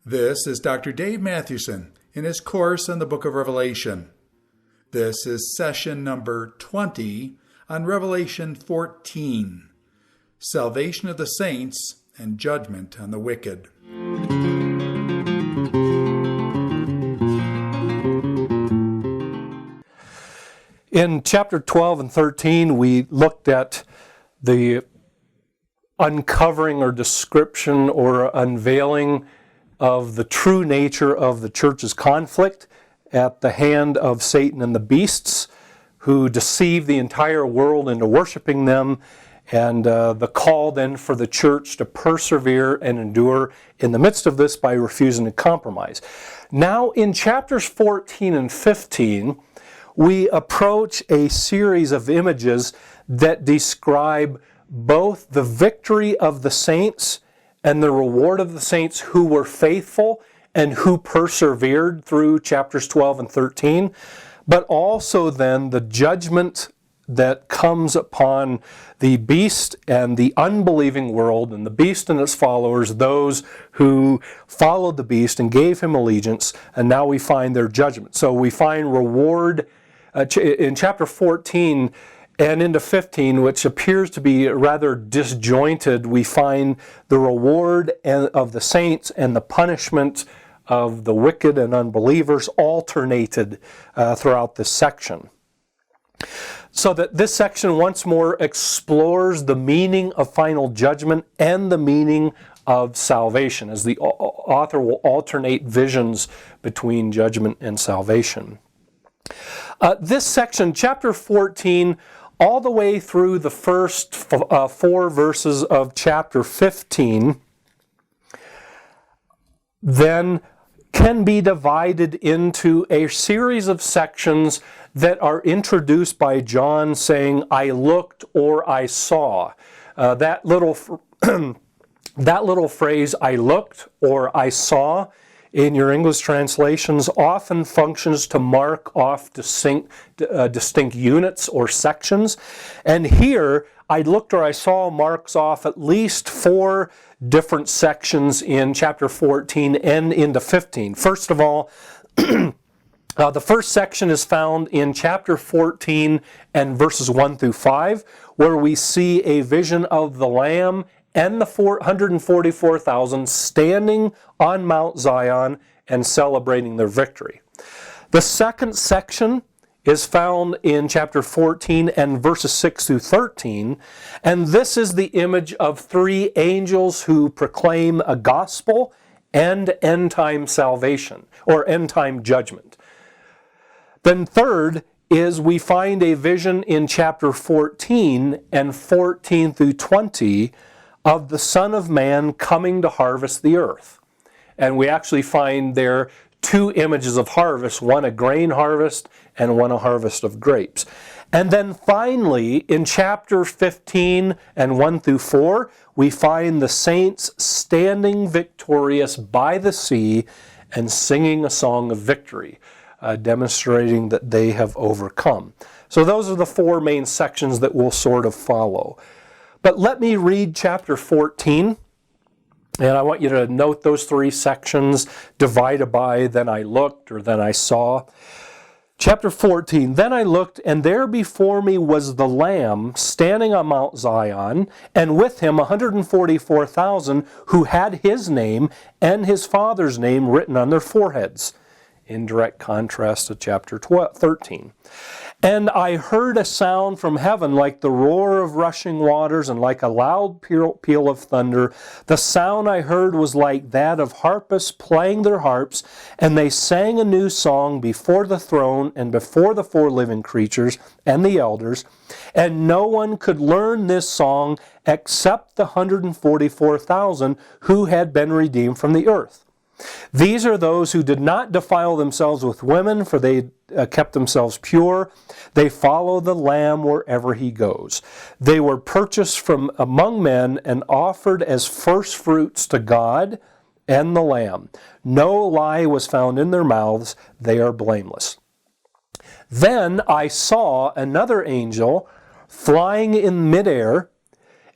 This is Dr. Dave Mathewson in his course on the book of Revelation. This is session number 20 on Revelation 14, Salvation of the Saints and Judgment on the Wicked. In chapter 12 and 13, we looked at the uncovering or description or unveiling of the true nature of the church's conflict at the hand of Satan and the beasts, who deceive the entire world into worshiping them, and the call then for the church to persevere and endure in the midst of this by refusing to compromise. Now in chapters 14 and 15, we approach a series of images that describe both the victory of the saints and the reward of the saints who were faithful and who persevered through chapters 12 and 13, but also then the judgment that comes upon the beast and the unbelieving world, and the beast and its followers, those who followed the beast and gave him allegiance, and now we find their judgment. So we find reward in chapter 14 and into 15, which appears to be rather disjointed. We find the reward of the saints and the punishment of the wicked and unbelievers alternated throughout this section. So that this section once more explores the meaning of final judgment and the meaning of salvation, as the author will alternate visions between judgment and salvation. This section, chapter 14, all the way through the first 4 verses of chapter 15, then can be divided into a series of sections that are introduced by John saying, "I looked" or "I saw." That little phrase, "I looked" or "I saw," in your English translations often functions to mark off distinct units or sections. And here, "I looked" or "I saw" marks off at least 4 different sections in chapter 14 and into 15. First of all, the first section is found in chapter 14 and verses 1 through 5, where we see a vision of the Lamb and the 144,000 standing on Mount Zion and celebrating their victory. The second section is found in chapter 14 and verses 6 through 13, and this is the image of 3 angels who proclaim a gospel and end-time salvation, or end-time judgment. Then third is we find a vision in chapter 14 and 14 through 20 of the Son of Man coming to harvest the earth. And we actually find there 2 images of harvest, one a grain harvest and one a harvest of grapes. And then finally, in chapter 15 and 1 through 4, we find the saints standing victorious by the sea and singing a song of victory, demonstrating that they have overcome. So those are the 4 main sections that we'll sort of follow. But let me read chapter 14, and I want you to note those 3 sections divided by "then I looked" or "then I saw." Chapter 14, "Then I looked, and there before me was the Lamb standing on Mount Zion, and with him 144,000 who had his name and his Father's name written on their foreheads," in direct contrast to chapter 13. "And I heard a sound from heaven like the roar of rushing waters and like a loud peal of thunder. The sound I heard was like that of harpists playing their harps, and they sang a new song before the throne and before the 4 living creatures and the elders. And no one could learn this song except the 144,000 who had been redeemed from the earth. These are those who did not defile themselves with women, for they kept themselves pure. They follow the Lamb wherever he goes. They were purchased from among men and offered as first fruits to God and the Lamb. No lie was found in their mouths. They are blameless. Then I saw another angel flying in midair,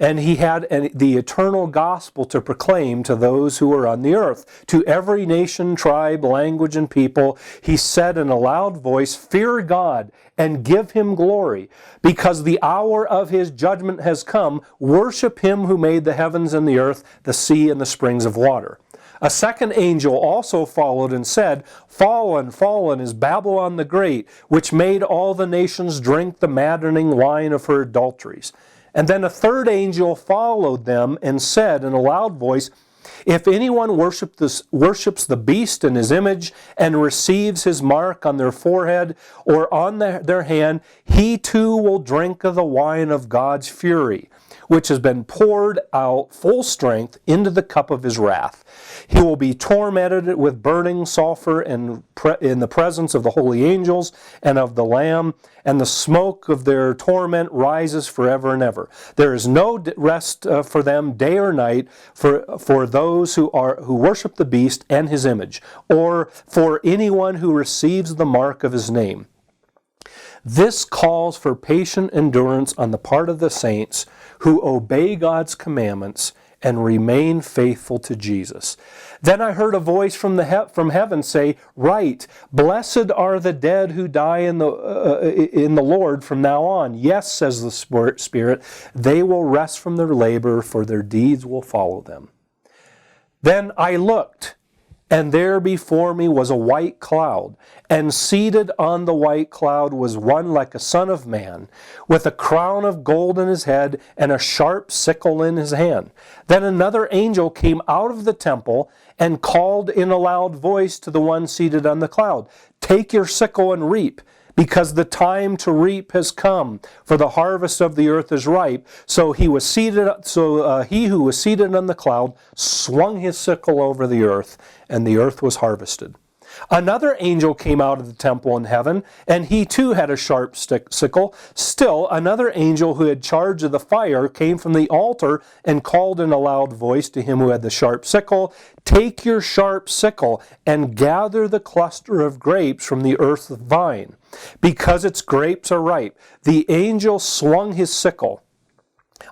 and he had the eternal gospel to proclaim to those who were on the earth. To every nation, tribe, language, and people, he said in a loud voice, "Fear God and give him glory, because the hour of his judgment has come. Worship him who made the heavens and the earth, the sea, and the springs of water." A second angel also followed and said, "Fallen, fallen is Babylon the Great, which made all the nations drink the maddening wine of her adulteries." And then a third angel followed them and said in a loud voice, "If anyone worships the beast in his image and receives his mark on their forehead or on their hand, he too will drink of the wine of God's fury, which has been poured out full strength into the cup of his wrath. He will be tormented with burning sulfur in the presence of the holy angels and of the Lamb, and the smoke of their torment rises forever and ever. There is no rest for them day or night for those who worship the beast and his image, or for anyone who receives the mark of his name." This calls for patient endurance on the part of the saints who obey God's commandments and remain faithful to Jesus. Then I heard a voice from heaven say, "Write, blessed are the dead who die in the Lord from now on. Yes, says the Spirit, they will rest from their labor, for their deeds will follow them." Then I looked, and there before me was a white cloud, and seated on the white cloud was one like a son of man, with a crown of gold in his head and a sharp sickle in his hand. Then another angel came out of the temple and called in a loud voice to the one seated on the cloud, "Take your sickle and reap, because the time to reap has come, for the harvest of the earth is ripe." So he who was seated on the cloud swung his sickle over the earth, and the earth was harvested. Another angel came out of the temple in heaven, and he too had a sharp sickle. Still, another angel who had charge of the fire came from the altar and called in a loud voice to him who had the sharp sickle, "Take your sharp sickle and gather the cluster of grapes from the earth's vine, because its grapes are ripe." The angel swung his sickle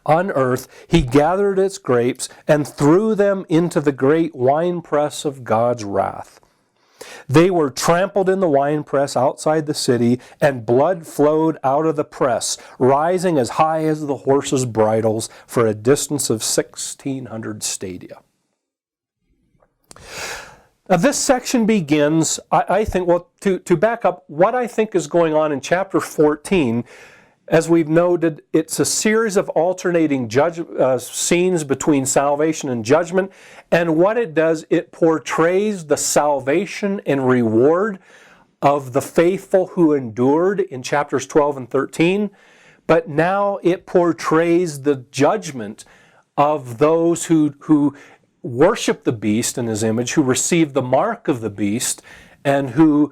on earth, he gathered its grapes and threw them into the great winepress of God's wrath. They were trampled in the winepress outside the city, and blood flowed out of the press, rising as high as the horses' bridles for a distance of 1,600 stadia. Now this section begins, I think, to back up, what I think is going on in chapter 14, as we've noted, it's a series of alternating scenes between salvation and judgment. And what it does, it portrays the salvation and reward of the faithful who endured in chapters 12 and 13. But now it portrays the judgment of those who worship the beast in his image, who receive the mark of the beast, and who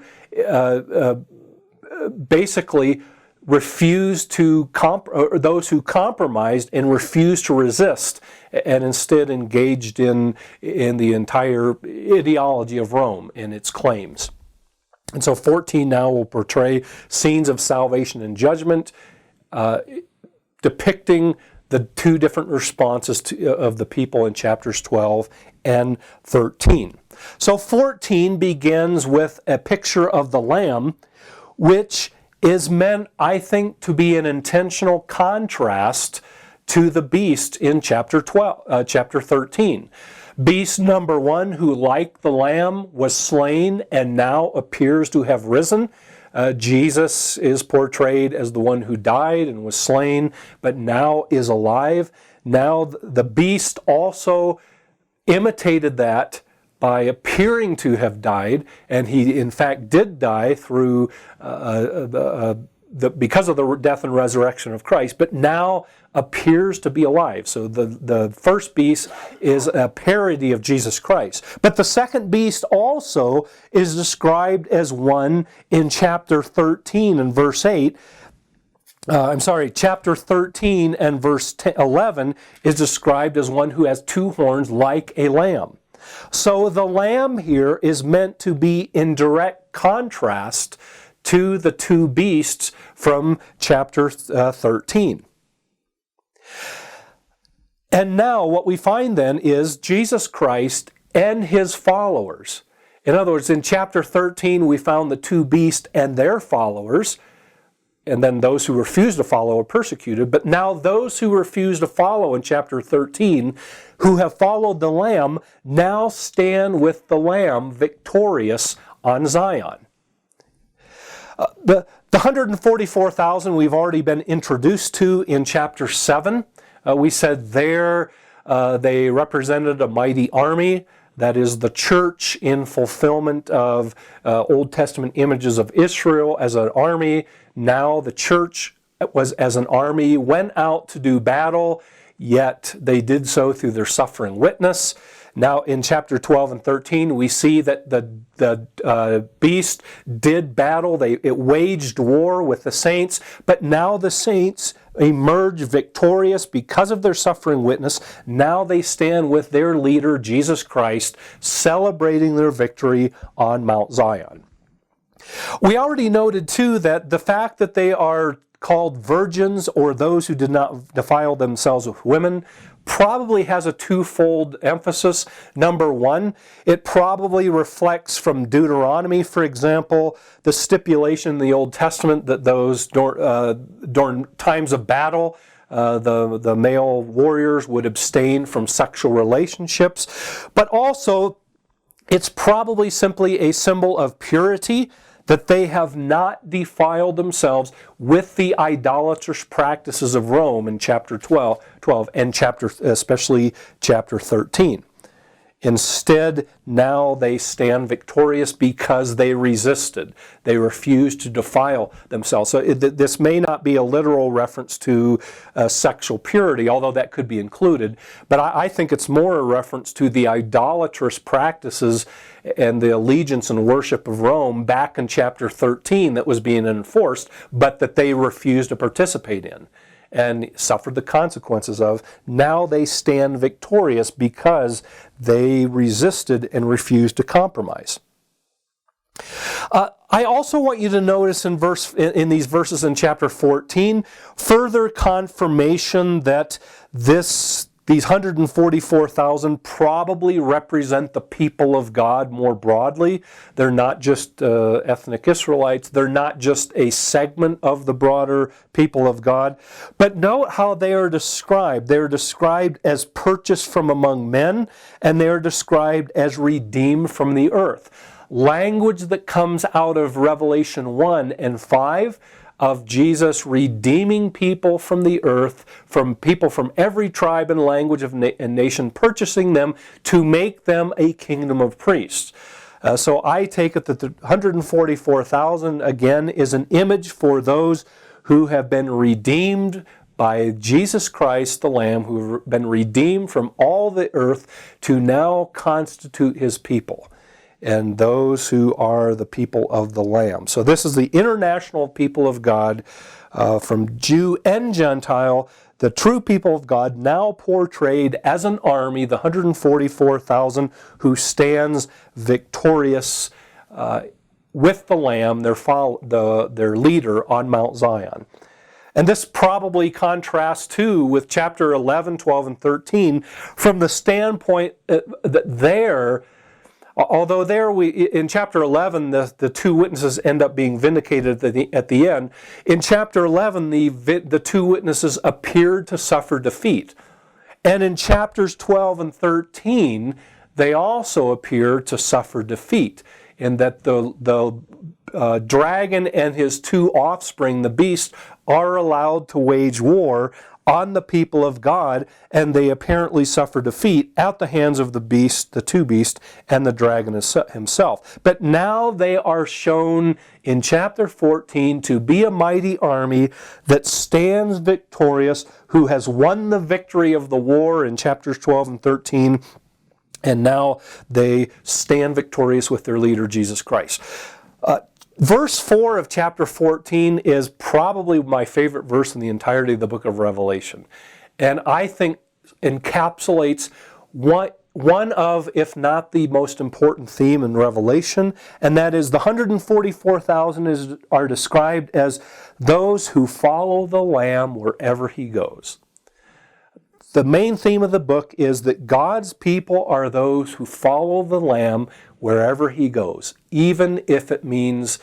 basically refused to or those who compromised and refused to resist, and instead engaged in the entire ideology of Rome and its claims. And so 14 now will portray scenes of salvation and judgment, depicting the two different responses of the people in chapters 12 and 13. So 14 begins with a picture of the Lamb, which is meant, I think, to be an intentional contrast to the beast in chapter 13. Beast number 1, who like the Lamb was slain and now appears to have risen. Jesus is portrayed as the one who died and was slain, but now is alive. Now the beast also imitated that by appearing to have died, and he in fact did die through because of the death and resurrection of Christ, but now appears to be alive. So the first beast is a parody of Jesus Christ. But the second beast also is described as one in chapter 13 and verse 8. Chapter 13 and verse 11 is described as one who has two horns like a lamb. So the lamb here is meant to be in direct contrast to the two beasts from chapter 13. And now what we find then is Jesus Christ and his followers. In other words, in chapter 13, we found the two beasts and their followers, and then those who refused to follow are persecuted. But now those who refuse to follow in chapter 13, who have followed the Lamb, now stand with the Lamb victorious on Zion. The 144,000 we've already been introduced to in chapter 7. We said there they represented a mighty army. That is the church in fulfillment of Old Testament images of Israel as an army. Now the church was as an army, went out to do battle, yet they did so through their suffering witness. Now in chapter 12 and 13, we see that the beast did battle. It waged war with the saints, but now the saints emerge victorious because of their suffering witness. Now they stand with their leader, Jesus Christ, celebrating their victory on Mount Zion. We already noted, too, that the fact that they are called virgins, or those who did not defile themselves with women, probably has a twofold emphasis. Number one, it probably reflects from Deuteronomy, for example, the stipulation in the Old Testament that those during times of battle, the male warriors would abstain from sexual relationships. But also, it's probably simply a symbol of purity, that they have not defiled themselves with the idolatrous practices of Rome in chapter 12 and especially chapter 13. Instead, now they stand victorious because they resisted. They refused to defile themselves. So this may not be a literal reference to sexual purity, although that could be included. But I think it's more a reference to the idolatrous practices and the allegiance and worship of Rome back in chapter 13 that was being enforced, but that they refused to participate in and suffered the consequences of. Now they stand victorious because they resisted and refused to compromise. I also want you to notice in these verses in chapter 14, further confirmation that these 144,000 probably represent the people of God more broadly. They're not just ethnic Israelites. They're not just a segment of the broader people of God. But note how they are described. They are described as purchased from among men, and they are described as redeemed from the earth. Language that comes out of Revelation 1 and 5 of Jesus redeeming people from the earth, from people from every tribe and language and nation, purchasing them to make them a kingdom of priests. So I take it that the 144,000, again, is an image for those who have been redeemed by Jesus Christ, the Lamb, who have been redeemed from all the earth to now constitute his people, and those who are the people of the Lamb. So this is the international people of God, from Jew and Gentile, the true people of God, now portrayed as an army, the 144,000 who stands victorious with the Lamb, their leader, on Mount Zion. And this probably contrasts too with chapter 11, 12, and 13 from the standpoint that there, although there in chapter 11, the two witnesses end up being vindicated at the end. In chapter 11, the two witnesses appeared to suffer defeat. And in chapters 12 and 13, they also appear to suffer defeat, in that the dragon and his two offspring, the beast, are allowed to wage war on the people of God, and they apparently suffer defeat at the hands of the two beasts, and the dragon himself. But now they are shown in chapter 14 to be a mighty army that stands victorious, who has won the victory of the war in chapters 12 and 13, and now they stand victorious with their leader, Jesus Christ. Verse 4 of chapter 14 is probably my favorite verse in the entirety of the book of Revelation. And I think encapsulates one of, if not the most important theme in Revelation, and that is the 144,000 are described as those who follow the Lamb wherever he goes. the main theme of the book is that God's people are those who follow the Lamb wherever he goes, even if it means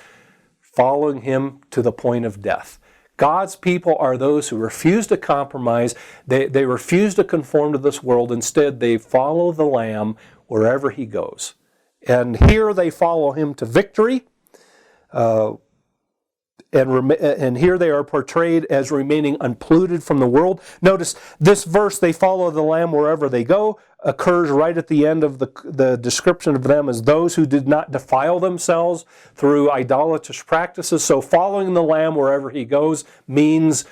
following him to the point of death. God's people are those who refuse to compromise. They refuse to conform to this world. Instead, they follow the Lamb wherever he goes. And here they follow him to victory. And here they are portrayed as remaining unpolluted from the world. Notice this verse, they follow the Lamb wherever they go, occurs right at the end of the description of them as those who did not defile themselves through idolatrous practices. So following the Lamb wherever he goes means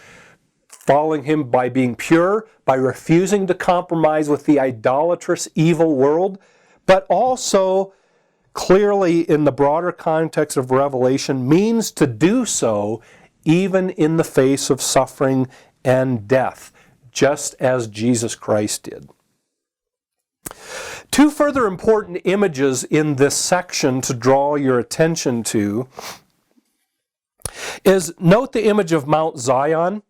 following him by being pure, by refusing to compromise with the idolatrous evil world, but also clearly in the broader context of Revelation means to do so even in the face of suffering and death, just as Jesus Christ did. Two further important images in this section to draw your attention to is, note the image of Mount Zion.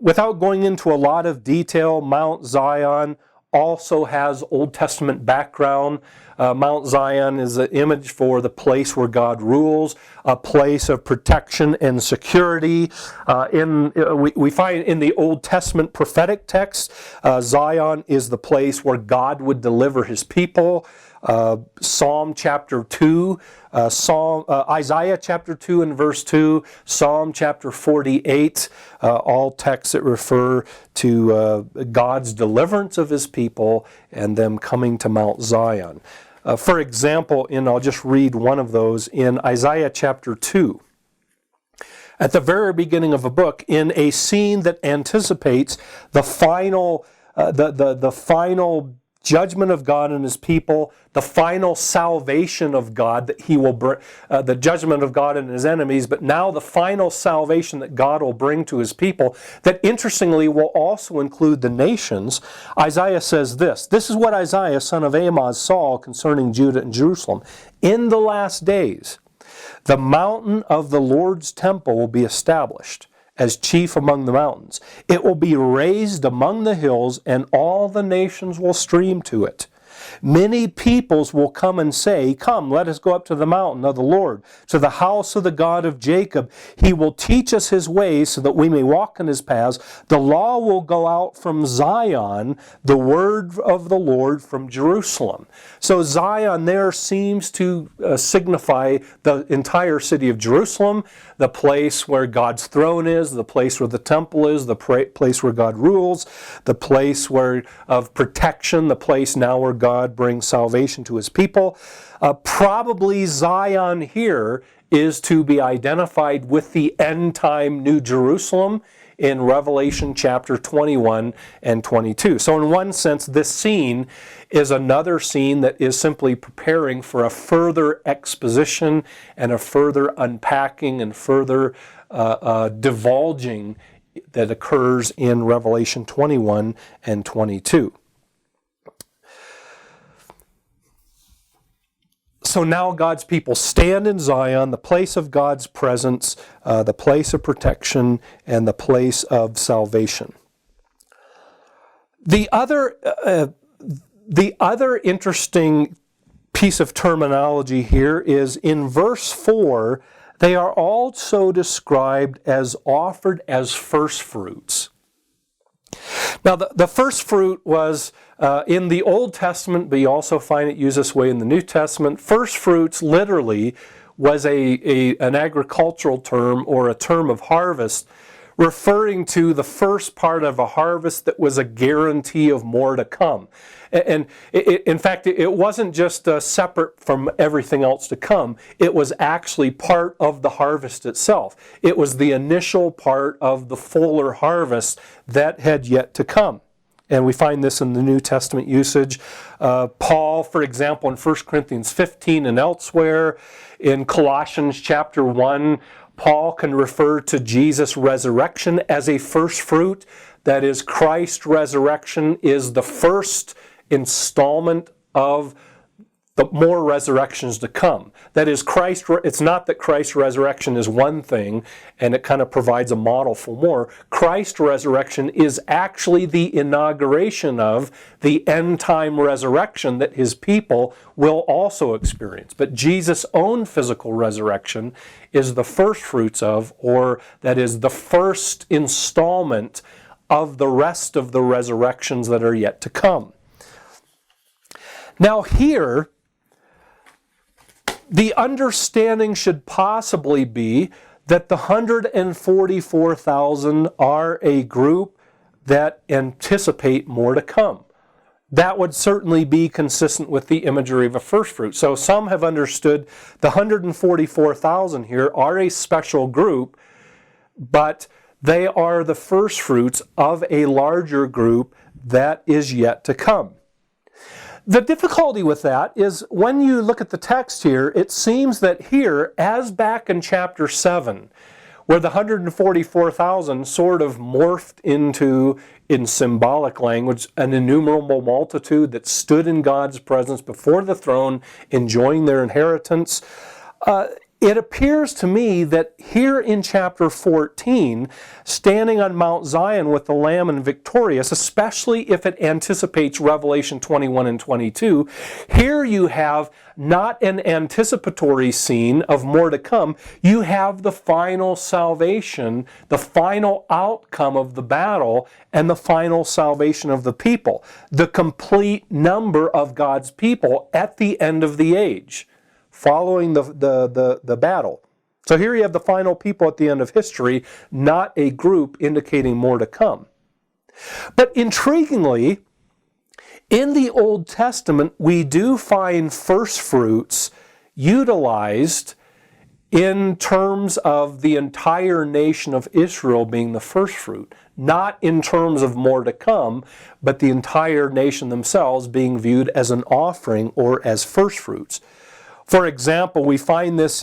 Without going into a lot of detail, Mount Zion also has Old Testament background. Mount Zion is an image for the place where God rules, a place of protection and security. We find in the Old Testament prophetic text, Zion is the place where God would deliver his people. Psalm chapter 2, Isaiah chapter 2 and verse 2, Psalm chapter 48, all texts that refer to God's deliverance of his people and them coming to Mount Zion. For example, I'll just read one of those in Isaiah chapter 2. At the very beginning of a book, in a scene that anticipates the final final judgment of God and his people, the final salvation of God that he will bring, the judgment of God and his enemies, but now the final salvation that God will bring to his people, that interestingly will also include the nations. Isaiah says this is what Isaiah, son of Amoz, saw concerning Judah and Jerusalem. In the last days, the mountain of the Lord's temple will be established as chief among the mountains. It will be raised among the hills, and all the nations will stream to it. Many peoples will come and say, "Come, let us go up to the mountain of the Lord, to the house of the God of Jacob. He will teach us his ways so that we may walk in his paths. The law will go out from Zion, the word of the Lord from Jerusalem." So Zion there seems to signify the entire city of Jerusalem, the place where God's throne is, the place where the temple is, the place where God rules, the place of protection, the place now where God brings salvation to his people. Probably Zion here is to be identified with the end-time New Jerusalem in Revelation chapter 21 and 22. So in one sense, this scene is another scene that is simply preparing for a further exposition and a further unpacking and further divulging that occurs in Revelation 21 and 22. So now God's people stand in Zion, the place of God's presence, the place of protection, and the place of salvation. The other interesting piece of terminology here is in verse 4, they are also described as offered as first fruits. Now, the first fruit was in the Old Testament, but you also find it used this way in the New Testament. First fruits literally was an agricultural term or a term of harvest, referring to the first part of a harvest that was a guarantee of more to come. And in fact, it wasn't just separate from everything else to come. It was actually part of the harvest itself. It was the initial part of the fuller harvest that had yet to come. And we find this in the New Testament usage. Paul, for example, in 1 Corinthians 15 and elsewhere, in Colossians chapter 1, Paul can refer to Jesus' resurrection as a first fruit. That is, Christ's resurrection is the first installment of the more resurrections to come. That is, it's not that Christ's resurrection is one thing and it kind of provides a model for more. Christ's resurrection is actually the inauguration of the end time resurrection that his people will also experience. But Jesus' own physical resurrection is the first fruits of, or that is the first installment of the rest of the resurrections that are yet to come. Now here, the understanding should possibly be that the 144,000 are a group that anticipate more to come. That would certainly be consistent with the imagery of a first fruit. So some have understood the 144,000 here are a special group, but they are the first fruits of a larger group that is yet to come. The difficulty with that is when you look at the text here, it seems that here, as back in chapter 7, where the 144,000 sort of morphed into, in symbolic language, an innumerable multitude that stood in God's presence before the throne, enjoying their inheritance. It appears to me that here in chapter 14, standing on Mount Zion with the Lamb and victorious, especially if it anticipates Revelation 21 and 22, here you have not an anticipatory scene of more to come. You have the final salvation, the final outcome of the battle, and the final salvation of the people, the complete number of God's people at the end of the age, following the battle. So here you have the final people at the end of history, not a group indicating more to come. But intriguingly, in the Old Testament, we do find first fruits utilized in terms of the entire nation of Israel being the first fruit, not in terms of more to come, but the entire nation themselves being viewed as an offering or as first fruits. For example, we find this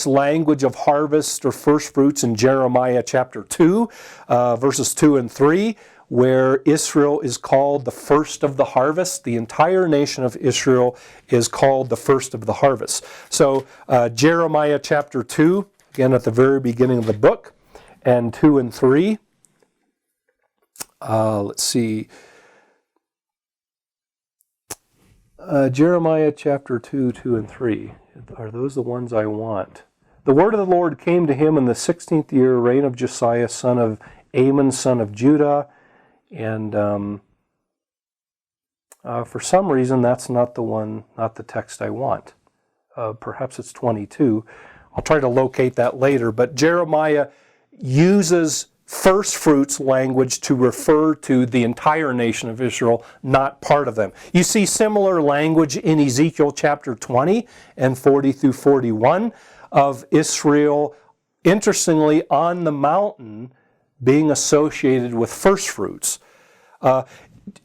language of harvest or first fruits in Jeremiah chapter 2, verses 2 and 3, where Israel is called the first of the harvest. The entire nation of Israel is called the first of the harvest. So Jeremiah chapter 2, again at the very beginning of the book, and 2 and 3. Let's see. Jeremiah chapter 2, 2 and 3. Are those the ones I want? The word of the Lord came to him in the 16th year, reign of Josiah, son of Amon, son of Judah. And for some reason, that's not the one, not the text I want. Perhaps it's 22. I'll try to locate that later. But Jeremiah uses first fruits language to refer to the entire nation of Israel, not part of them. You see similar language in Ezekiel chapter 20 and 40 through 41 of Israel, interestingly, on the mountain being associated with first fruits.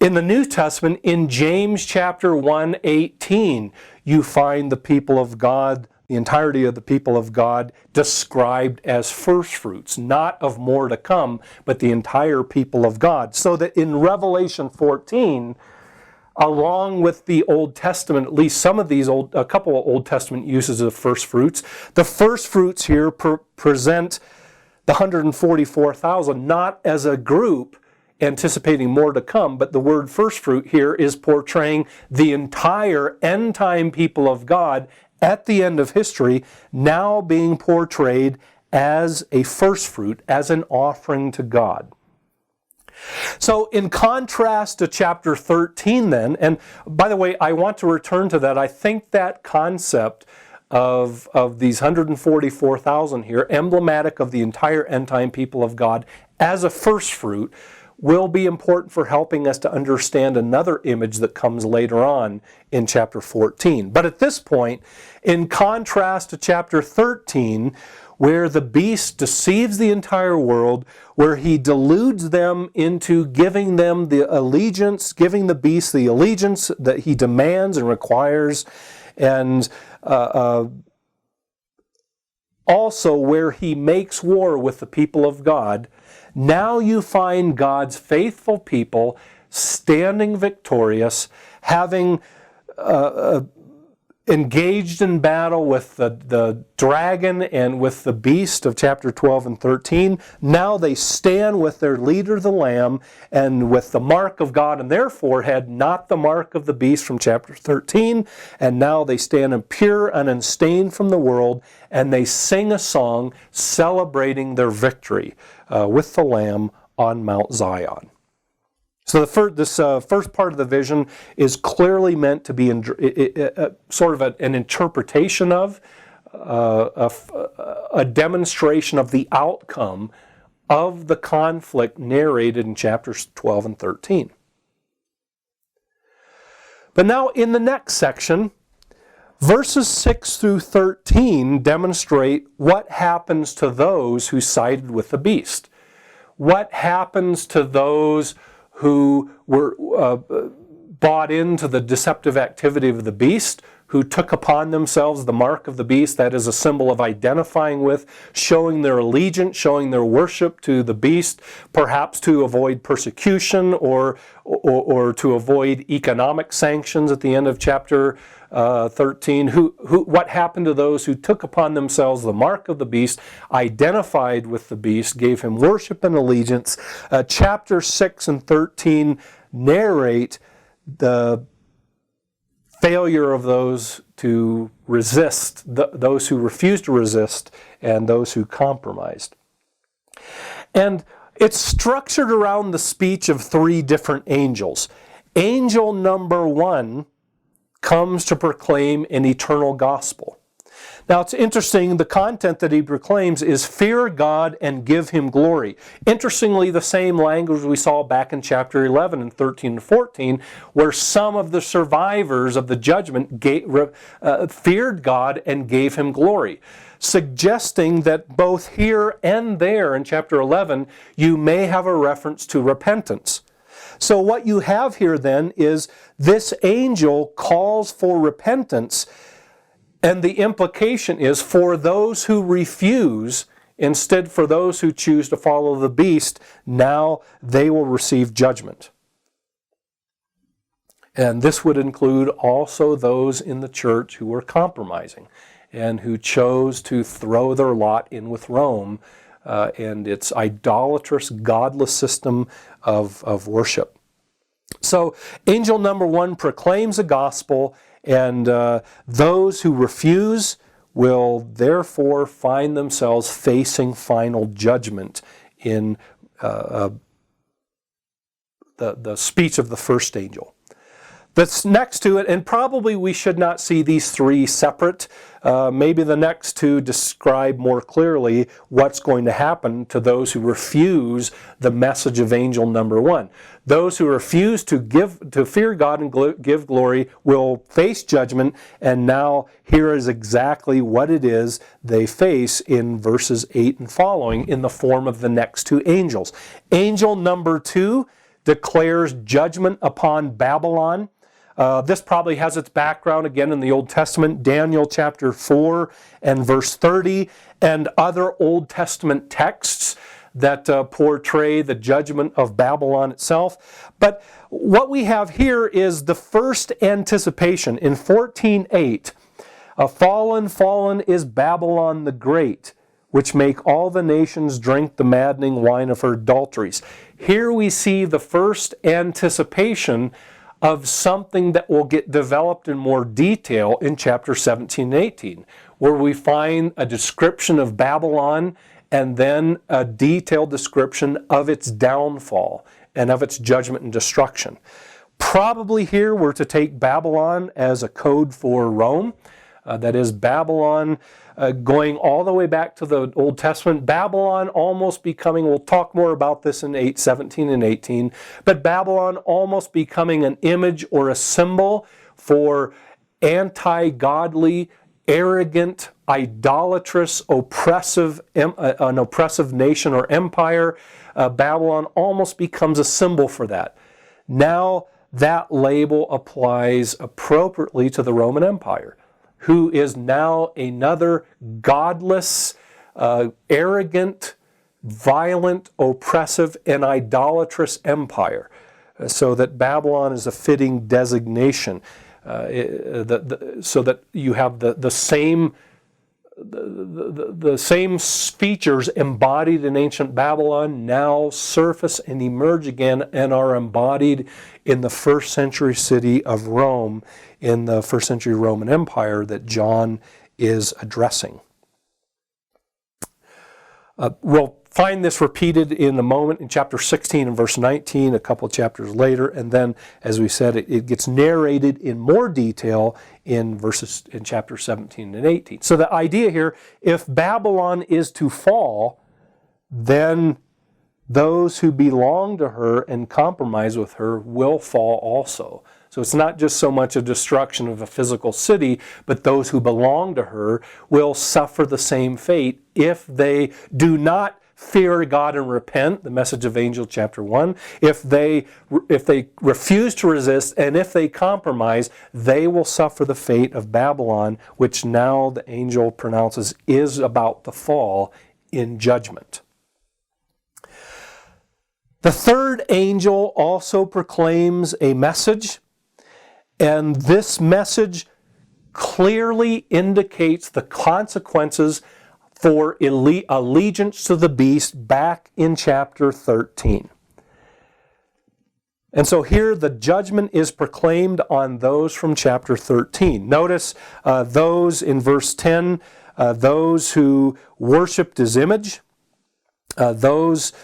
In the New Testament, in James chapter 1:18, you find the people of God, the entirety of the people of God, described as first fruits, not of more to come, but the entire people of God. So that in Revelation 14, along with the Old Testament, at least some of these a couple of Old Testament uses of first fruits, the first fruits here present the 144,000 not as a group anticipating more to come, but the word first fruit here is portraying the entire end time people of God at the end of history, now being portrayed as a first fruit, as an offering to God. So in contrast to chapter 13 then, and by the way, I want to return to that. I think that concept of these 144,000 here, emblematic of the entire end time people of God as a first fruit, will be important for helping us to understand another image that comes later on in chapter 14. But at this point, in contrast to chapter 13, where the beast deceives the entire world, where he deludes them into giving them the allegiance, giving the beast the allegiance that he demands and requires, and also where he makes war with the people of God, now you find God's faithful people standing victorious, having engaged in battle with the dragon and with the beast of chapter 12 and 13. Now they stand with their leader, the Lamb, and with the mark of God in their forehead, not the mark of the beast from chapter 13. And now they stand impure and unstained from the world, and they sing a song celebrating their victory with the Lamb on Mount Zion. So this first part of the vision is clearly meant to be sort of an interpretation of, a demonstration of the outcome of the conflict narrated in chapters 12 and 13. But now in the next section, verses 6 through 13 demonstrate what happens to those who sided with the beast. What happens to those who were bought into the deceptive activity of the beast, who took upon themselves the mark of the beast, that is a symbol of identifying with, showing their allegiance, showing their worship to the beast, perhaps to avoid persecution or to avoid economic sanctions at the end of chapter 13. What happened to those who took upon themselves the mark of the beast, identified with the beast, gave him worship and allegiance? Chapter 6 and 13 narrate the failure of those to resist, those who refused to resist, and those who compromised. And it's structured around the speech of three different angels. Angel number 1 comes to proclaim an eternal gospel. Now it's interesting, the content that he proclaims is fear God and give him glory. Interestingly, the same language we saw back in chapter 11 and 13 and 14, where some of the survivors of the judgment feared God and gave him glory, suggesting that both here and there in chapter 11, you may have a reference to repentance. So what you have here then is this angel calls for repentance, and the implication is for those who refuse, instead for those who choose to follow the beast, now they will receive judgment. And this would include also those in the church who were compromising and who chose to throw their lot in with Rome and its idolatrous, godless system of worship. So angel number 1 proclaims the gospel, and those who refuse will therefore find themselves facing final judgment in the speech of the first angel. That's next to it, and probably we should not see these three separate. Maybe the next two describe more clearly what's going to happen to those who refuse the message of angel number 1. Those who refuse to fear God and give glory will face judgment, and now here is exactly what it is they face in verses 8 and following in the form of the next two angels. Angel number 2 declares judgment upon Babylon. This probably has its background again in the Old Testament, Daniel chapter 4 and verse 30, and other Old Testament texts that portray the judgment of Babylon itself. But what we have here is the first anticipation in 14:8. Fallen is Babylon the Great, which make all the nations drink the maddening wine of her adulteries. Here we see the first anticipation of something that will get developed in more detail in chapter 17 and 18, where we find a description of Babylon and then a detailed description of its downfall and of its judgment and destruction. Probably here we're to take Babylon as a code for Rome. That is Babylon going all the way back to the Old Testament. Babylon almost becoming, we'll talk more about this in 17 and 18, but Babylon almost becoming an image or a symbol for anti-godly, arrogant, idolatrous, an oppressive nation or empire. Babylon almost becomes a symbol for that. Now that label applies appropriately to the Roman Empire, who is now another godless, arrogant, violent, oppressive, and idolatrous empire. So that Babylon is a fitting designation. so that you have the same features embodied in ancient Babylon now surface and emerge again and are embodied in the first century city of Rome, in the first century Roman Empire that John is addressing. We'll find this repeated in a moment in chapter 16 and verse 19, a couple of chapters later, and then, as we said, it gets narrated in more detail in chapter 17 and 18. So the idea here, if Babylon is to fall, then those who belong to her and compromise with her will fall also. So it's not just so much a destruction of a physical city, but those who belong to her will suffer the same fate if they do not fear God and repent, the message of Angel chapter 1. If they refuse to resist and if they compromise, they will suffer the fate of Babylon, which now the angel pronounces is about to fall in judgment. The third angel also proclaims a message, and this message clearly indicates the consequences for allegiance to the beast back in chapter 13. And so here the judgment is proclaimed on those from chapter 13. Notice those in verse 10, those who worshipped his image, those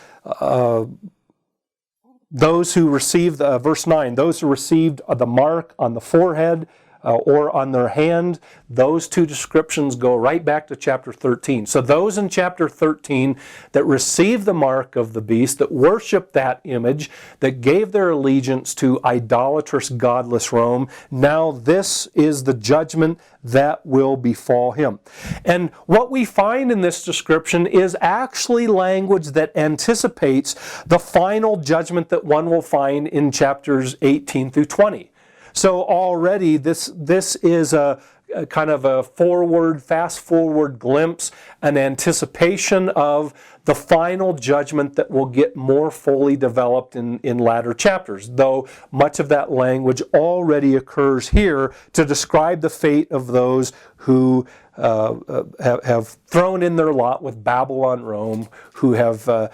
who received, verse 9, those who received the mark on the forehead or on their hand, those two descriptions go right back to chapter 13. So those in chapter 13 that received the mark of the beast, that worshiped that image, that gave their allegiance to idolatrous, godless Rome, now this is the judgment that will befall him. And what we find in this description is actually language that anticipates the final judgment that one will find in chapters 18 through 20. So already this is a kind of a fast forward glimpse, an anticipation of the final judgment that will get more fully developed in latter chapters, though much of that language already occurs here to describe the fate of those who have thrown in their lot with Babylon, Rome, who have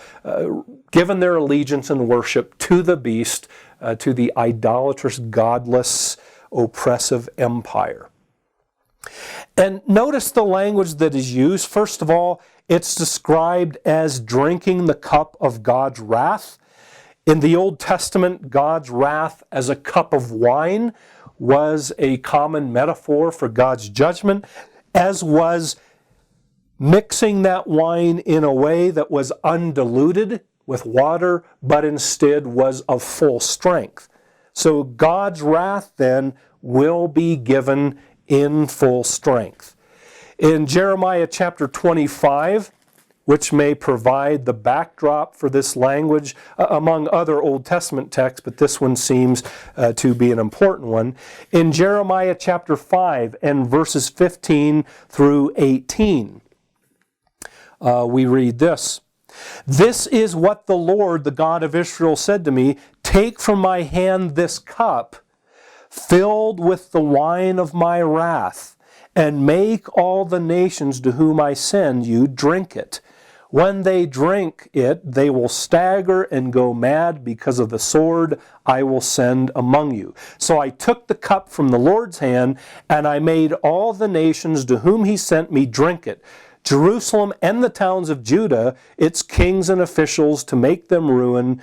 given their allegiance and worship to the beast, to the idolatrous, godless, oppressive empire. And notice the language that is used. First of all, it's described as drinking the cup of God's wrath. In the Old Testament, God's wrath as a cup of wine was a common metaphor for God's judgment, as was mixing that wine in a way that was undiluted with water, but instead was of full strength. So God's wrath then will be given in full strength. In Jeremiah chapter 25, which may provide the backdrop for this language, among other Old Testament texts, but this one seems to be an important one. In Jeremiah chapter 5 and verses 15 through 18, we read this. This is what the Lord, the God of Israel, said to me, take from my hand this cup, filled with the wine of my wrath, and make all the nations to whom I send you drink it. When they drink it, they will stagger and go mad because of the sword I will send among you. So I took the cup from the Lord's hand, and I made all the nations to whom he sent me drink it. Jerusalem and the towns of Judah, its kings and officials, to make them ruin,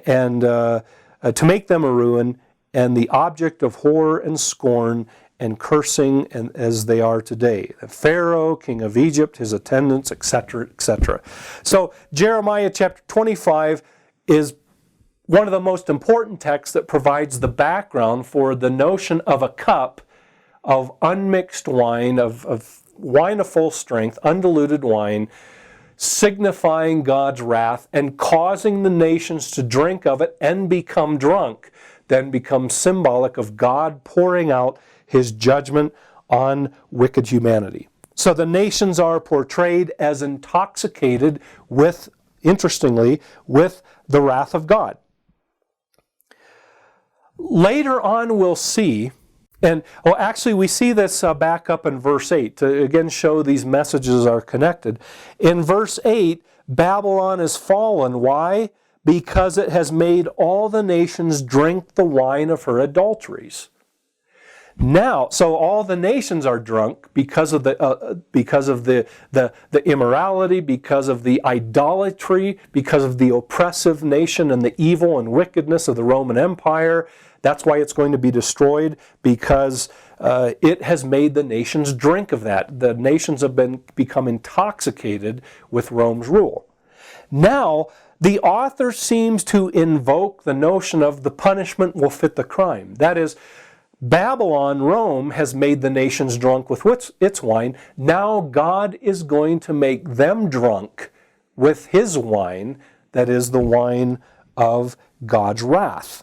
and and the object of horror and scorn and cursing, and as they are today. The Pharaoh, king of Egypt, his attendants, etc., etc. So Jeremiah chapter 25 is one of the most important texts that provides the background for the notion of a cup of unmixed wine, of wine of full strength, undiluted wine, signifying God's wrath and causing the nations to drink of it and become drunk, then becomes symbolic of God pouring out his judgment on wicked humanity. So the nations are portrayed as intoxicated with, interestingly, with the wrath of God. Later on we'll see And actually, we see this back up in verse 8 to again show these messages are connected. In verse 8, Babylon is fallen. Why? Because it has made all the nations drink the wine of her adulteries. Now, so all the nations are drunk because of the immorality, because of the idolatry, because of the oppressive nation and the evil and wickedness of the Roman Empire. That's why it's going to be destroyed, because it has made the nations drink of that. The nations have become intoxicated with Rome's rule. Now, the author seems to invoke the notion of the punishment will fit the crime. That is, Babylon, Rome, has made the nations drunk with its wine. Now God is going to make them drunk with his wine, that is the wine of God's wrath.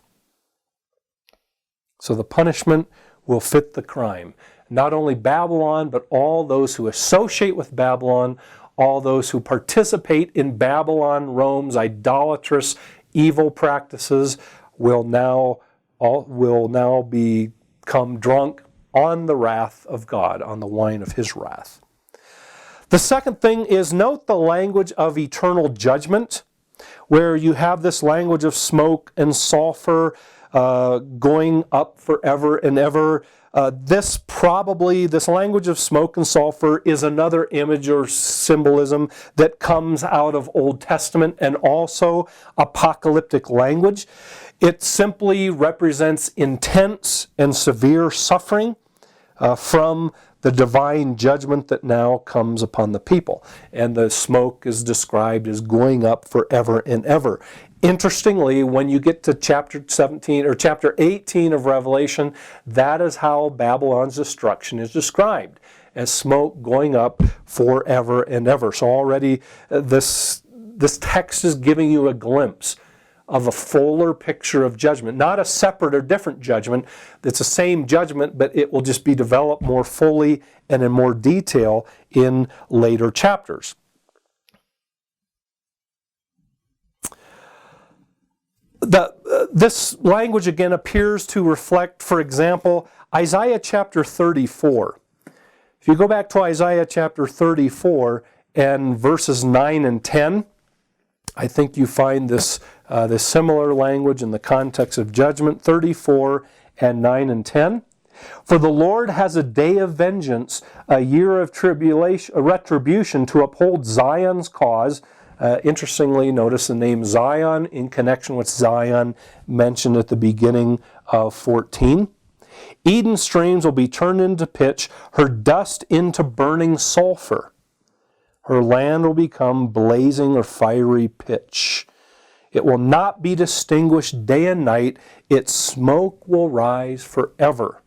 So the punishment will fit the crime. Not only Babylon, but all those who associate with Babylon, all those who participate in Babylon, Rome's idolatrous evil practices will now become drunk on the wrath of God, on the wine of his wrath. The second thing is, note the language of eternal judgment, where you have this language of smoke and sulfur going up forever and ever. This language of smoke and sulfur is another image or symbolism that comes out of Old Testament and also apocalyptic language. It simply represents intense and severe suffering from the divine judgment that now comes upon the people. And the smoke is described as going up forever and ever. Interestingly, when you get to chapter 17 or chapter 18 of Revelation, that is how Babylon's destruction is described, as smoke going up forever and ever. So already this text is giving you a glimpse of a fuller picture of judgment, not a separate or different judgment. It's the same judgment, but it will just be developed more fully and in more detail in later chapters. This language again appears to reflect, for example, Isaiah chapter 34. If you go back to Isaiah chapter 34 and verses 9 and 10, I think you find this similar language in the context of judgment, 34 and 9 and 10. For the Lord has a day of vengeance, a year of tribulation, a retribution to uphold Zion's cause. Interestingly, notice the name Zion in connection with Zion mentioned at the beginning of 14. Eden's streams will be turned into pitch, her dust into burning sulfur. Her land will become blazing or fiery pitch. It will not be distinguished day and night. Its smoke will rise forever.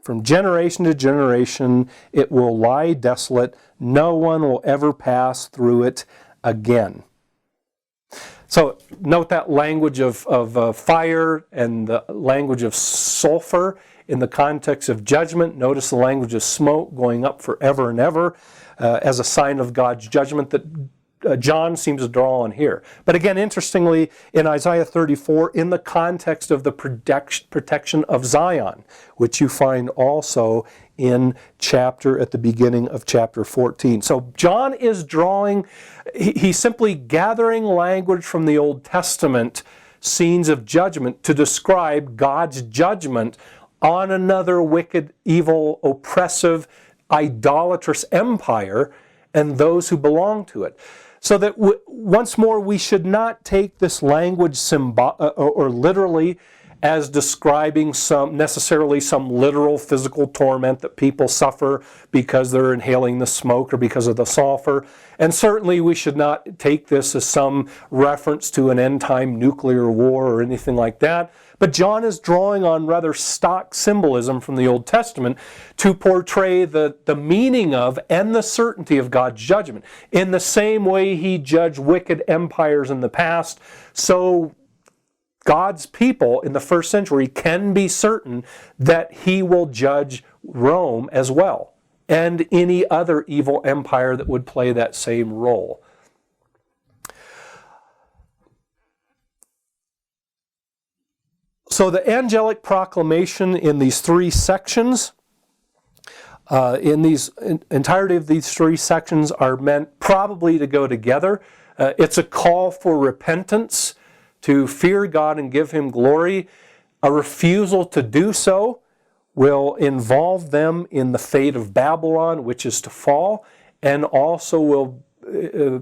From generation to generation, it will lie desolate. No one will ever pass through it again. So note that language of fire and the language of sulfur in the context of judgment. Notice the language of smoke going up forever and ever as a sign of God's judgment that John seems to draw on here. But again, interestingly, in Isaiah 34, in the context of the protection of Zion, which you find also at the beginning of chapter 14. So John is he's simply gathering language from the Old Testament scenes of judgment to describe God's judgment on another wicked, evil, oppressive, idolatrous empire and those who belong to it. So that once more, we should not take this language or literally as describing necessarily some literal physical torment that people suffer because they're inhaling the smoke or because of the sulfur. And certainly we should not take this as some reference to an end-time nuclear war or anything like that. But John is drawing on rather stock symbolism from the Old Testament to portray the meaning of and the certainty of God's judgment. In the same way he judged wicked empires in the past, so God's people in the first century can be certain that he will judge Rome as well, and any other evil empire that would play that same role. So the angelic proclamation in these three sections, entirety of these three sections are meant probably to go together. It's a call for repentance, to fear God and give Him glory. A refusal to do so will involve them in the fate of Babylon, which is to fall, and also will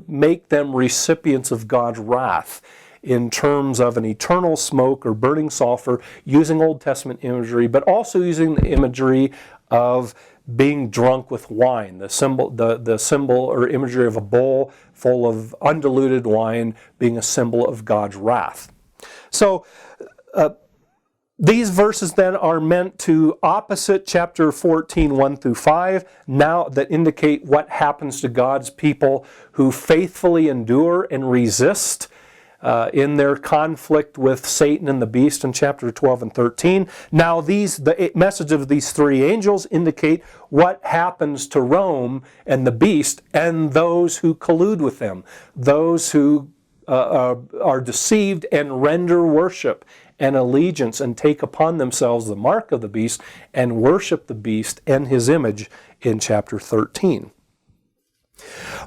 make them recipients of God's wrath in terms of an eternal smoke or burning sulfur, using Old Testament imagery, but also using the imagery of being drunk with wine, the symbol or imagery of a bowl full of undiluted wine being a symbol of God's wrath. So these verses then are meant to opposite chapter 14, 1 through 5, now that indicate what happens to God's people who faithfully endure and resist in their conflict with Satan and the beast in chapter 12 and 13. Now the message of these three angels indicate what happens to Rome and the beast and those who collude with them, those who are deceived and render worship and allegiance and take upon themselves the mark of the beast and worship the beast and his image in chapter 13.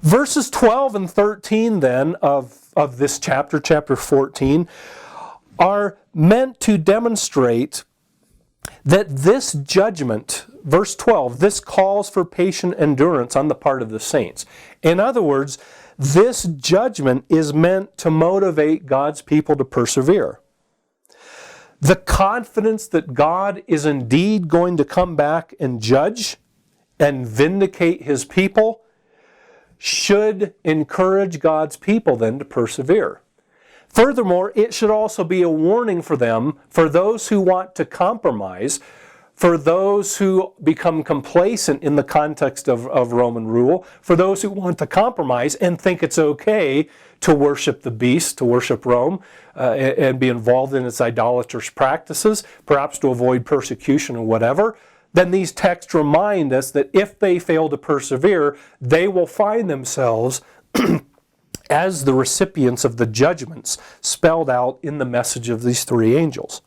Verses 12 and 13 then of this chapter, chapter 14, are meant to demonstrate that this judgment, verse 12, this calls for patient endurance on the part of the saints. In other words, this judgment is meant to motivate God's people to persevere. The confidence that God is indeed going to come back and judge and vindicate His people should encourage God's people then to persevere. Furthermore, it should also be a warning for them, for those who want to compromise, for those who become complacent in the context of Roman rule, for those who want to compromise and think it's okay to worship the beast, to worship Rome, and be involved in its idolatrous practices, perhaps to avoid persecution or whatever, then these texts remind us that if they fail to persevere, they will find themselves as the recipients of the judgments spelled out in the message of these three angels.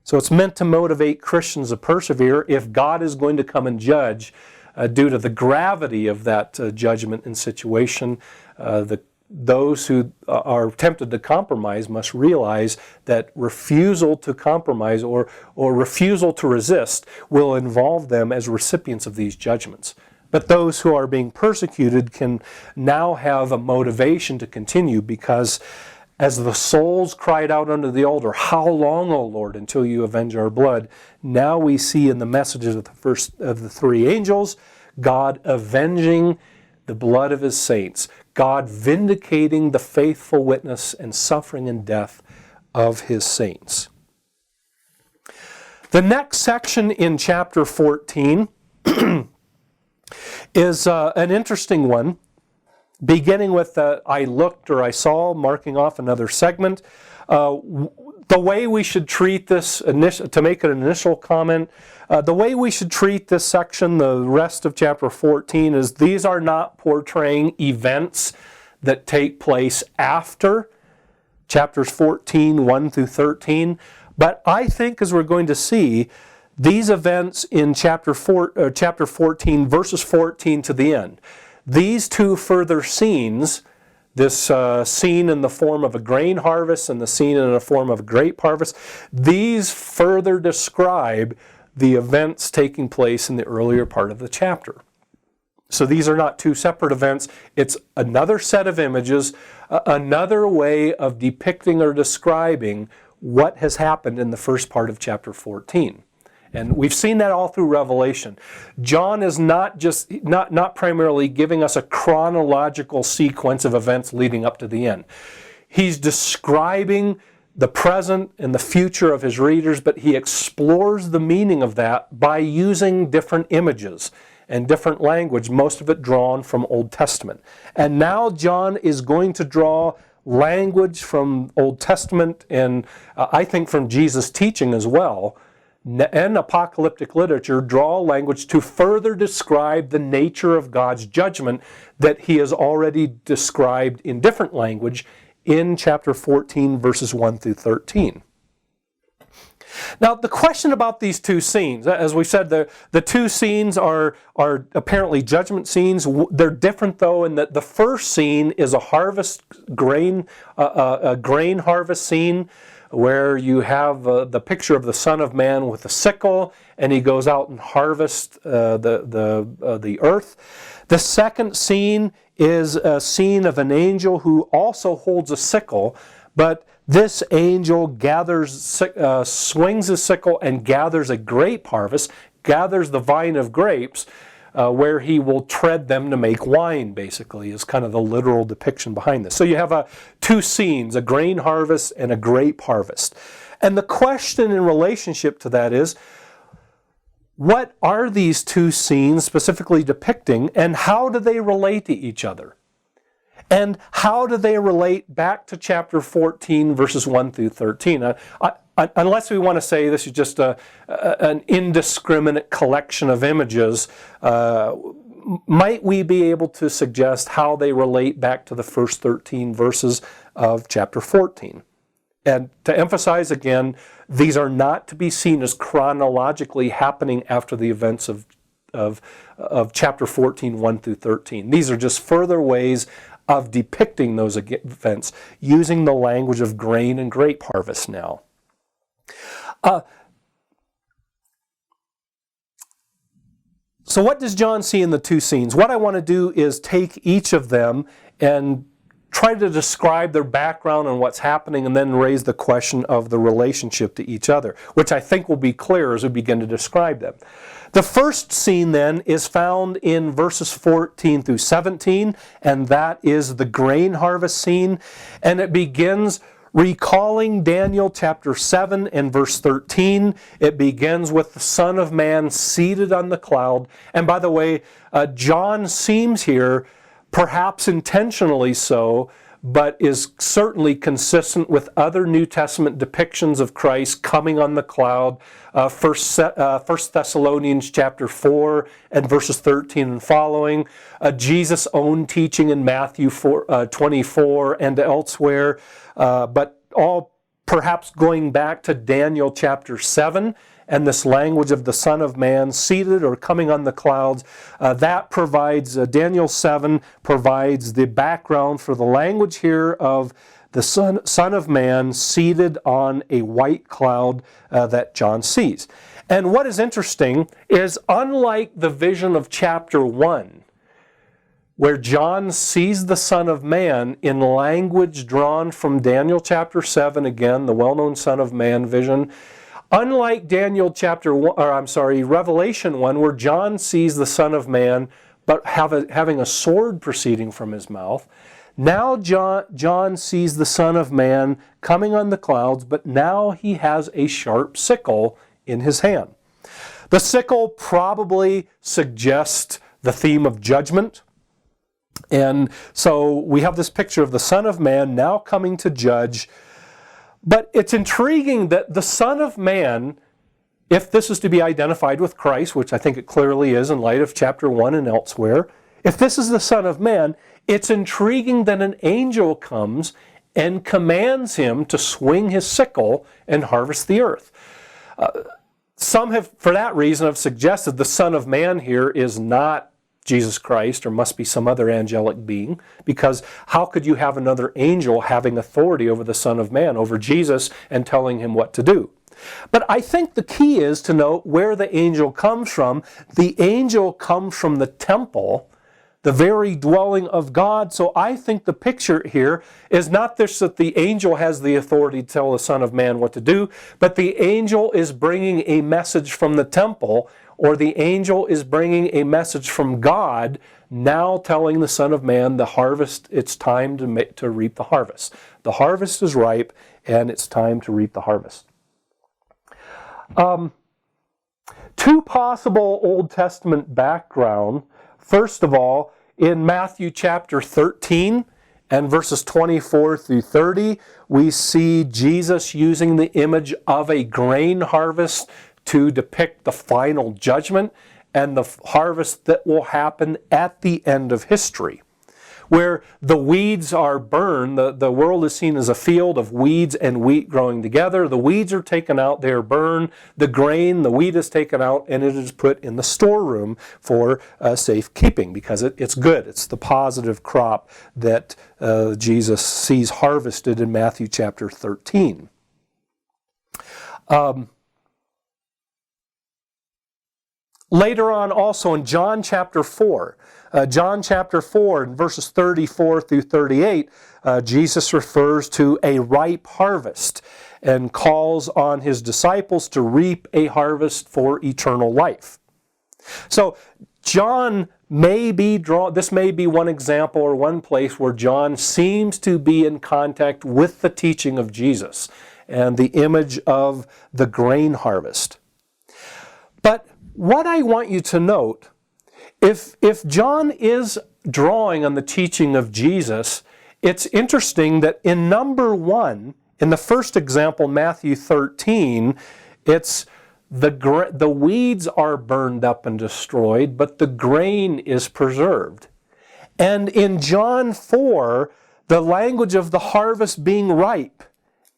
So it's meant to motivate Christians to persevere if God is going to come and judge due to the gravity of that judgment and situation. Those who are tempted to compromise must realize that refusal to compromise or refusal to resist will involve them as recipients of these judgments. But those who are being persecuted can now have a motivation to continue, because as the souls cried out unto the altar, "How long, O Lord, until you avenge our blood?" Now we see in the messages of the first of the three angels, God avenging the blood of His saints, God vindicating the faithful witness and suffering and death of His saints. The next section in chapter 14 is an interesting one, beginning with I looked or I saw, marking off another segment. The way we should treat this, to make an initial comment, the way we should treat this section, the rest of chapter 14, is these are not portraying events that take place after chapters 14, 1 through 13. But I think, as we're going to see, these events in chapter 14, verses 14 to the end, these two further scenes, this scene in the form of a grain harvest and the scene in the form of a grape harvest, these further describe the events taking place in the earlier part of the chapter. So these are not two separate events. It's another set of images, another way of depicting or describing what has happened in the first part of chapter 14. And we've seen that all through Revelation. John is not primarily giving us a chronological sequence of events leading up to the end. He's describing the present and the future of his readers, but he explores the meaning of that by using different images and different language, most of it drawn from Old Testament. And now John is going to draw language from Old Testament and I think from Jesus' teaching as well, and apocalyptic literature, draw language to further describe the nature of God's judgment that He has already described in different language in chapter 14, verses 1 through 13. Now, the question about these two scenes, as we said, the two scenes are apparently judgment scenes. They're different, though, in that the first scene is a grain harvest scene, where you have the picture of the Son of Man with a sickle, and he goes out and harvests the earth. The second scene is a scene of an angel who also holds a sickle, but this angel swings his sickle and gathers a grape harvest, gathers the vine of grapes, where he will tread them to make wine, basically, is kind of the literal depiction behind this. So you have two scenes, a grain harvest and a grape harvest. And the question in relationship to that is, what are these two scenes specifically depicting, and how do they relate to each other? And how do they relate back to chapter 14, verses 1 through 13? Unless we want to say this is just an indiscriminate collection of images, might we be able to suggest how they relate back to the first 13 verses of chapter 14? And to emphasize again, these are not to be seen as chronologically happening after the events of chapter 14, 1 through 13. These are just further ways of depicting those events using the language of grain and grape harvest now. So what does John see in the two scenes? What I want to do is take each of them and try to describe their background and what's happening, and then raise the question of the relationship to each other, which I think will be clear as we begin to describe them. The first scene then is found in verses 14 through 17, and that is the grain harvest scene, and it begins recalling Daniel chapter 7 and verse 13. It begins with the Son of Man seated on the cloud. And by the way, John seems here, perhaps intentionally so, but is certainly consistent with other New Testament depictions of Christ coming on the cloud. 1 Thessalonians chapter 4 and verses 13 and following. Jesus' own teaching in Matthew 24 and elsewhere. But all perhaps going back to Daniel chapter 7 and this language of the Son of Man seated or coming on the clouds, that provides, Daniel 7 provides the background for the language here of the Son of Man seated on a white cloud that John sees. And what is interesting is, unlike the vision of chapter 1, where John sees the Son of Man in language drawn from Daniel chapter 7, again, the well-known Son of Man vision, unlike Revelation 1, where John sees the Son of Man, but having a sword proceeding from his mouth, now John sees the Son of Man coming on the clouds, but now he has a sharp sickle in his hand. The sickle probably suggests the theme of judgment. And so we have this picture of the Son of Man now coming to judge. But it's intriguing that the Son of Man, if this is to be identified with Christ, which I think it clearly is in light of chapter 1 and elsewhere, if this is the Son of Man, it's intriguing that an angel comes and commands him to swing his sickle and harvest the earth. Some have, for that reason, have suggested the Son of Man here is not Jesus Christ, or must be some other angelic being, because how could you have another angel having authority over the Son of Man, over Jesus, and telling him what to do? But I think the key is to note where the angel comes from. The angel comes from the temple, the very dwelling of God. So I think the picture here is not this that the angel has the authority to tell the Son of Man what to do, but the angel is bringing a message from the temple, or the angel is bringing a message from God, now telling the Son of Man the harvest, it's time to reap the harvest. The harvest is ripe, and it's time to reap the harvest. Two possible Old Testament background. First of all, in Matthew chapter 13 and verses 24 through 30, we see Jesus using the image of a grain harvest to depict the final judgment and the harvest that will happen at the end of history. where the weeds are burned. The world is seen as a field of weeds and wheat growing together. The weeds are taken out, they are burned. The grain, the wheat is taken out, and it is put in the storeroom for safekeeping because it's good. It's the positive crop that Jesus sees harvested in Matthew chapter 13. Later on also in John chapter 4, in verses 34 through 38, Jesus refers to a ripe harvest and calls on his disciples to reap a harvest for eternal life. So John this may be one example or one place where John seems to be in contact with the teaching of Jesus and the image of the grain harvest. But what I want you to note, if John is drawing on the teaching of Jesus, it's interesting that in number 1, in the first example, Matthew 13, it's the weeds are burned up and destroyed, but the grain is preserved. And in John 4, the language of the harvest being ripe,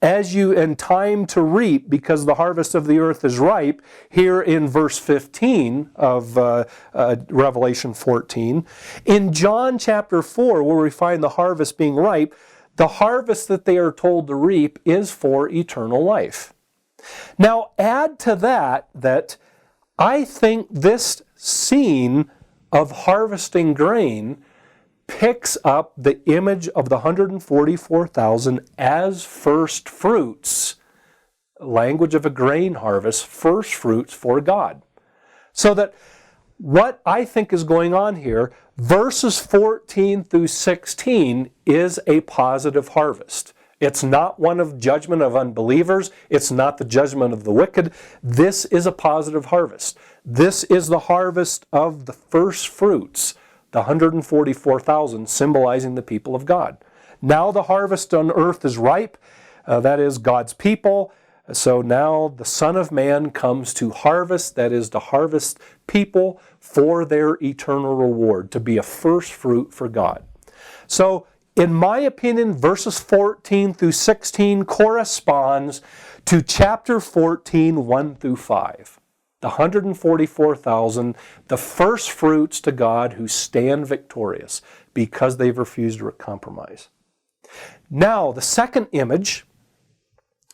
and time to reap, because the harvest of the earth is ripe, here in verse 15 of Revelation 14. In John chapter 4, where we find the harvest being ripe, the harvest that they are told to reap is for eternal life. Now add to that I think this scene of harvesting grain picks up the image of the 144,000 as first fruits, language of a grain harvest, first fruits for God. So that what I think is going on here, verses 14 through 16 is a positive harvest. It's not one of judgment of unbelievers. It's not the judgment of the wicked. This is a positive harvest. This is the harvest of the first fruits, the 144,000, symbolizing the people of God. Now the harvest on earth is ripe. That is God's people. So now the Son of Man comes to harvest, that is to harvest people for their eternal reward, to be a first fruit for God. So in my opinion, verses 14 through 16 corresponds to chapter 14, 1 through 5. The 144,000, the first fruits to God who stand victorious because they've refused to compromise. Now, the second image,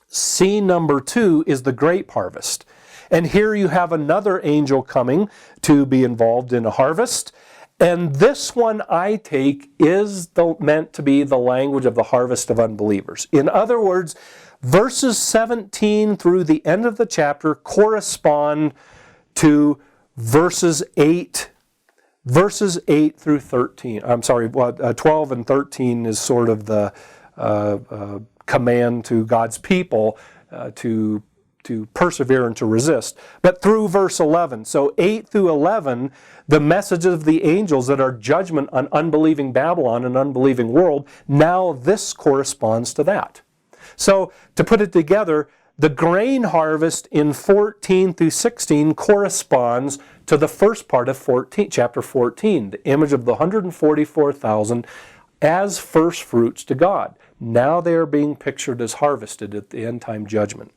scene number 2, is the grape harvest. And here you have another angel coming to be involved in a harvest. And this one, I take, is meant to be the language of the harvest of unbelievers. In other words, verses 17 through the end of the chapter correspond to verses 8 through 13. 12 and 13 is sort of the command to God's people to persevere and to resist. But through verse 11, so 8 through 11, the messages of the angels that are judgment on unbelieving Babylon and unbelieving world, now this corresponds to that. So to put it together, the grain harvest in 14 through 16 corresponds to the first part of chapter 14, the image of the 144,000 as first fruits to God. Now they are being pictured as harvested at the end time judgment.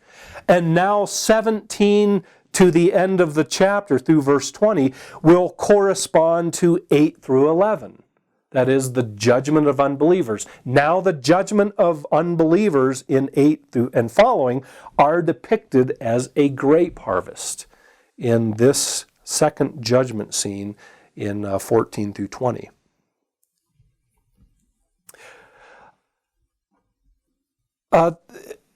And now 17 to the end of the chapter through verse 20 will correspond to 8 through 11. That is the judgment of unbelievers. Now the judgment of unbelievers in 8 through and following are depicted as a grape harvest in this second judgment scene in 14 through 20.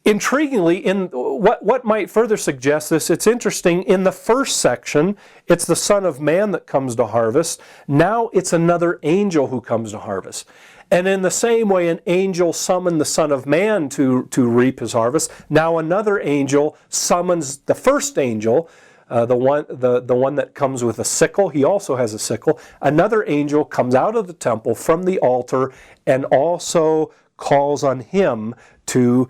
Intriguingly, in what might further suggest this, it's interesting, in the first section, it's the Son of Man that comes to harvest. Now it's another angel who comes to harvest. And in the same way, an angel summoned the Son of Man to reap his harvest. Now another angel summons the first angel, the one that comes with a sickle. He also has a sickle. Another angel comes out of the temple from the altar and also calls on him to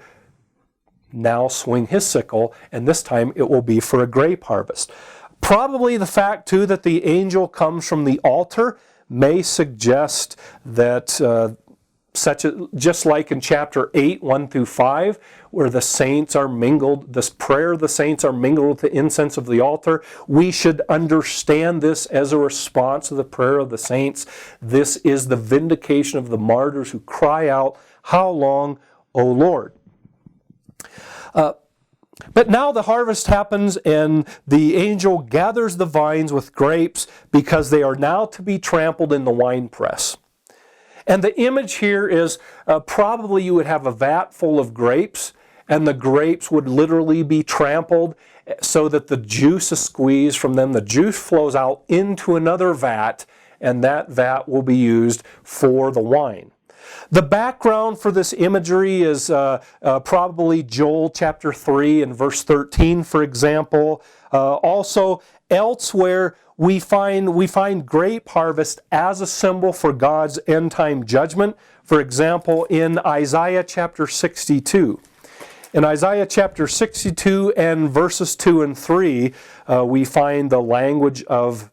now swing his sickle, and this time it will be for a grape harvest. Probably the fact, too, that the angel comes from the altar may suggest that just like in chapter 8, 1 through 5, where the saints are mingled, this prayer of the saints are mingled with the incense of the altar, we should understand this as a response to the prayer of the saints. This is the vindication of the martyrs who cry out, "How long, O Lord?" But now the harvest happens, and the angel gathers the vines with grapes because they are now to be trampled in the winepress. And the image here is probably you would have a vat full of grapes, and the grapes would literally be trampled so that the juice is squeezed from them. The juice flows out into another vat, and that vat will be used for the wine. The background for this imagery is probably Joel chapter 3 and verse 13, for example. Also, elsewhere, we find grape harvest as a symbol for God's end-time judgment. For example, in Isaiah chapter 62. In Isaiah chapter 62 and verses 2 and 3, we find the language of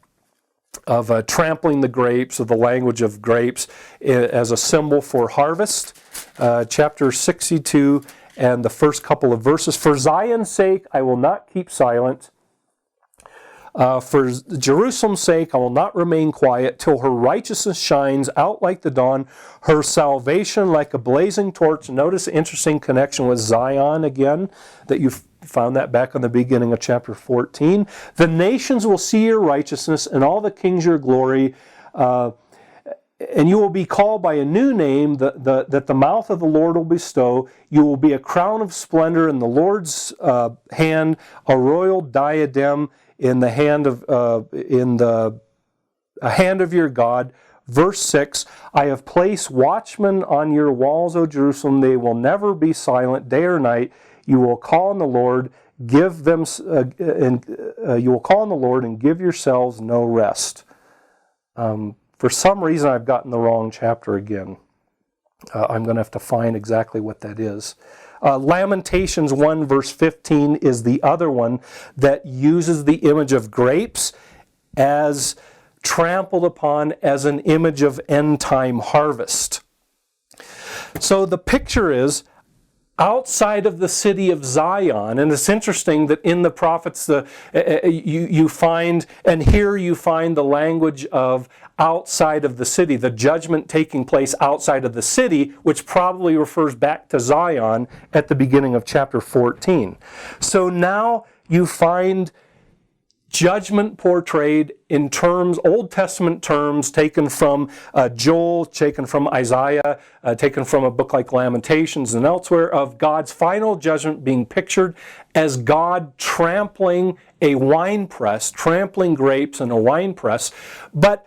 trampling the grapes, of the language of grapes as a symbol for harvest. Chapter 62 and the first couple of verses. "For Zion's sake I will not keep silent. For Jerusalem's sake I will not remain quiet till her righteousness shines out like the dawn, her salvation like a blazing torch." Notice the interesting connection with Zion again, that you found that back on the beginning of chapter 14. "The nations will see your righteousness, and all the kings your glory, and you will be called by a new name that the mouth of the Lord will bestow. You will be a crown of splendor in the Lord's hand, a royal diadem in the hand of a hand of your God." Verse 6, "I have placed watchmen on your walls, O Jerusalem. They will never be silent day or night. You will call on the Lord, you will call on the Lord and give yourselves no rest." For some reason, I've gotten the wrong chapter again. I'm going to have to find exactly what that is. Lamentations 1 verse 15 is the other one that uses the image of grapes as trampled upon as an image of end-time harvest. So the picture is outside of the city of Zion, and it's interesting that in the prophets you find the language of outside of the city, the judgment taking place outside of the city, which probably refers back to Zion at the beginning of chapter 14. So now you find judgment portrayed in terms, Old Testament terms, taken from Joel, taken from Isaiah, taken from a book like Lamentations and elsewhere, of God's final judgment being pictured as God trampling a winepress, trampling grapes in a winepress. But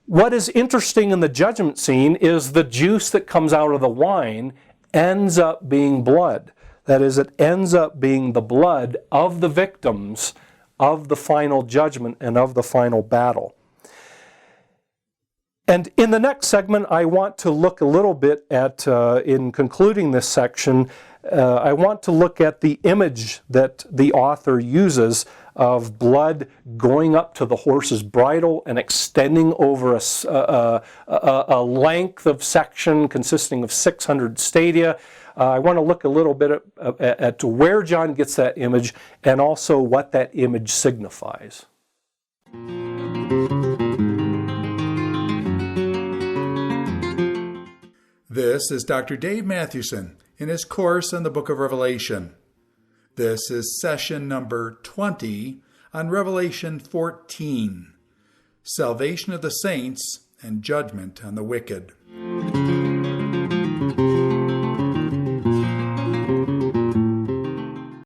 what is interesting in the judgment scene is the juice that comes out of the wine ends up being blood. That is, it ends up being the blood of the victims of the final judgment and of the final battle. And in the next segment, I want to look a little bit at, in concluding this section, I want to look at the image that the author uses of blood going up to the horse's bridle and extending over a length of section consisting of 600 stadia. I want to look a little bit at where John gets that image and also what that image signifies. This is Dr. Dave Mathewson in his course on the book of Revelation. This is session number 20 on Revelation 14, Salvation of the Saints and Judgment on the Wicked.